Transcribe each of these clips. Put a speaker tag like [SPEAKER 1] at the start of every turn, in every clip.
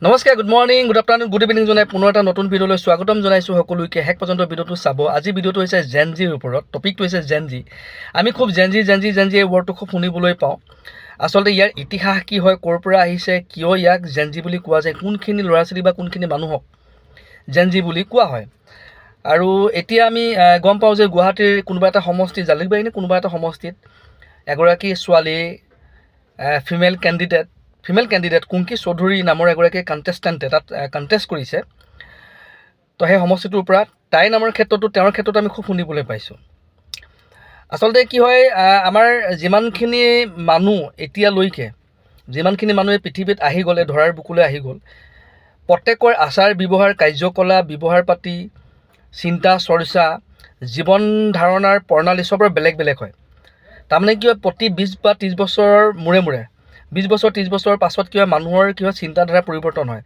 [SPEAKER 1] নমস্কাৰ, good morning, good afternoon, good evening জনাই পুনৰ এটা নতুন ভিডিঅ'লৈ স্বাগতম জনাইছোঁ সকলোকে। শেষ পৰ্যন্ত ভিডিঅ'টো চাব। আজি ভিডিঅ'টো হৈছে জেনজিৰ ওপৰত, টপিকটো হৈছে জেনজি। আমি খুব জেনজি এই ৱৰ্ডটো খুব শুনিবলৈ পাওঁ। আচলতে ইয়াৰ ইতিহাস কি হয়, ক'ৰ পৰা আহিছে, কিয় ইয়াক জেনজি বুলি কোৱা যায়, কোনখিনি ল'ৰা ছোৱালী বা কোনখিনি মানুহক জেনজি বুলি কোৱা হয়। আৰু এতিয়া আমি গম পাওঁ যে গুৱাহাটীৰ কোনোবা এটা সমষ্টিত, জালুকবাৰীনে কোনোবা এটা সমষ্টিত এগৰাকী ছোৱালী ফিমেল কেণ্ডিডেট কুংকি চৌধুৰী নামৰ এগৰাকী কণ্টেষ্টেণ্টে তাত কণ্টেষ্ট কৰিছে। তো সেই সমষ্টিটোৰ পৰা তাইৰ নামৰ ক্ষেত্ৰতো তেওঁৰ ক্ষেত্ৰত আমি খুব শুনিবলৈ পাইছোঁ। আচলতে কি হয়, আমাৰ যিমানখিনি মানুহ এতিয়ালৈকে যিমানখিনি মানুহে পৃথিৱীত আহি গ'লে, ধৰাৰ বুকুলৈ আহি গ'ল, প্ৰত্যেকৰ আচাৰ ব্যৱহাৰ, কাৰ্যকলাপ, ব্যৱহাৰ পাতি, চিন্তা চৰ্চা, জীৱন ধাৰণাৰ প্ৰণালী চবৰে বেলেগ বেলেগ হয়। তাৰমানে কি হয়, প্ৰতি 20 বা 30 বছৰৰ মূৰে 20 বছৰ 30 বছৰৰ পাছত কি হয়, মানুহৰ কি হয়, চিন্তাধাৰা পৰিৱৰ্তন হয়,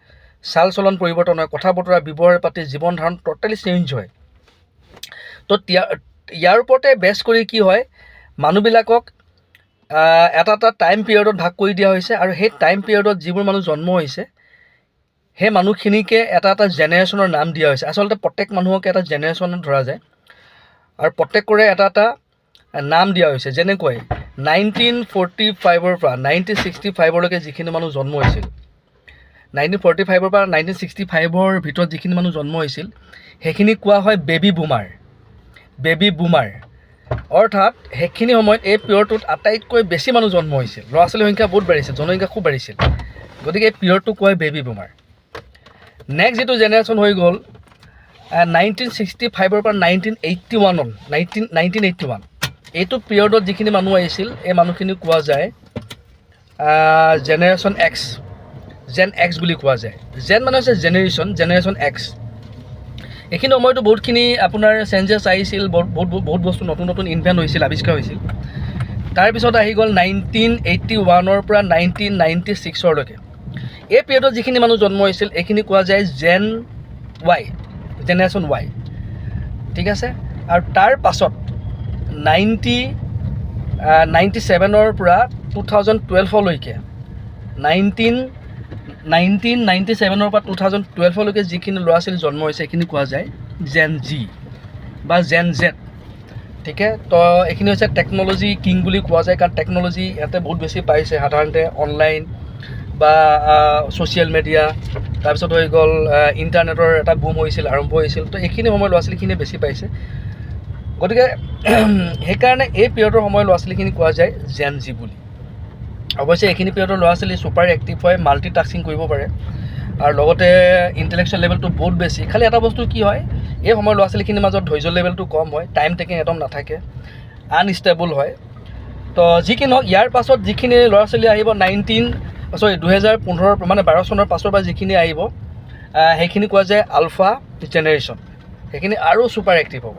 [SPEAKER 1] চাল চলন পৰিৱৰ্তন হয়, কথা বতৰা, ব্যৱহাৰ পাতি, জীৱন ধাৰণ ট'টেলি চেঞ্জ হয়। তো ইয়াৰ ওপৰতে বেছ কৰি কি হয়, মানুহবিলাকক এটা টাইম পিৰিয়ডত ভাগ কৰি দিয়া হৈছে। আৰু সেই টাইম পিৰিয়ডত যিবোৰ মানুহ জন্ম হৈছে, সেই মানুহখিনিকে এটা জেনেৰেশ্যনৰ নাম দিয়া হৈছে। আচলতে প্ৰত্যেক মানুহকে এটা জেনেৰেশ্যনত ধৰা যায় আৰু প্ৰত্যেকৰে এটা নাম দিয়া হৈছে। যেনেকৈ 1945 পৰা 1965লৈকে যিখিনি মানুহ জন্ম হৈছিল, 1945 পৰা 1965 ভিতৰত যিখিনি মানুহ জন্ম হৈছিল, সেইখিনি কোৱা হয় বেবী বুমাৰ। অৰ্থাৎ সেইখিনি সময়ত এই পিৰিয়ডটোত আটাইতকৈ বেছি মানুহ জন্ম হৈছিল, ল'ৰা ছোৱালীৰ সংখ্যা বহুত বাঢ়িছিল, জনসংখ্যা খুব বাঢ়িছিল। গতিকে এই পিৰিয়ডটো কোৱা হয় বেবী বুমাৰ। নেক্সট যিটো জেনেৰেশ্যন হৈ গ'ল 1965 পৰা 1981, এইটো পিৰিয়ডত যিখিনি মানুহ আহিছিল, এই মানুহখিনি কোৱা যায় জেনেৰেশ্যন জেন এক্স বুলি কোৱা যায়। জেন মানে হৈছে জেনেৰেশ্যন এক্স। এইখিনি সময়তো বহুতখিনি আপোনাৰ চেঞ্জেছ আহিছিল, বহুত বস্তু নতুন ইনভেণ্ট হৈছিল, আৱিষ্কাৰ হৈছিল। তাৰপিছত আহি গ'ল 1981 পৰা 1996লৈকে। এই পিৰিয়ডত যিখিনি মানুহ জন্ম হৈছিল, এইখিনি কোৱা যায় জেনেৰেশ্যন ৱাই। ঠিক আছে। আৰু তাৰ পাছত 1997 পৰা 2012লৈকে, 1997 পৰা 2012লৈকে যিখিনি ল'ৰা ছোৱালী জন্ম হৈছে, এইখিনি কোৱা যায় জেন জি বা জেন জেড। ঠিক আছে। তো এইখিনি হৈছে টেকন'লজি কিং বুলি কোৱা যায়, কাৰণ টেকন'লজি ইয়াতে বহুত বেছি পাইছে। সাধাৰণতে অনলাইন বা ছ'চিয়েল মিডিয়া, তাৰপিছত হৈ গ'ল ইণ্টাৰনেটৰ এটা বুম আৰম্ভ হৈছিল। তো এইখিনি সময় ল'ৰা ছোৱালীখিনিয়ে বেছি পাইছে। গতিকে সেইকাৰণে এই পিৰিয়ডৰ সময়ত ল'ৰা ছোৱালীখিনি কোৱা যায় জেন জি বুলি। অৱশ্যে এইখিনি পিৰিয়ডৰ ল'ৰা ছোৱালী ছুপাৰ এক্টিভ হয়, মাল্টি টাস্কিং কৰিব পাৰে, আৰু লগতে ইণ্টেলেকচুৱেল লেভেলটো বহুত বেছি। খালি এটা বস্তু কি হয়, এই সময়ৰ ল'ৰা ছোৱালীখিনিৰ মাজত ধৈৰ্য লেভেলটো কম হয়, টাইম টেকিং একদম নাথাকে, আনষ্টেবল হয়। তো যি কি নহওক, ইয়াৰ পাছত যিখিনি ল'ৰা ছোৱালী আহিব 2015 মানে 12 চনৰ পাছৰ পৰা যিখিনি আহিব, সেইখিনি কোৱা যায় আলফা জেনেৰেশ্যন। সেইখিনি আৰু ছুপাৰ এক্টিভ হ'ব।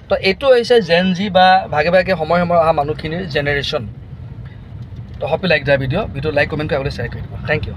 [SPEAKER 1] তো এইটো হৈছে জেন জি বা ভাগে ভাগে সময় অহা মানুহখিনিৰ জেনেৰেশ্যন। তো hope you like the video' like comment কৰি আগলৈ শ্বেয়াৰ কৰিব। Thank U.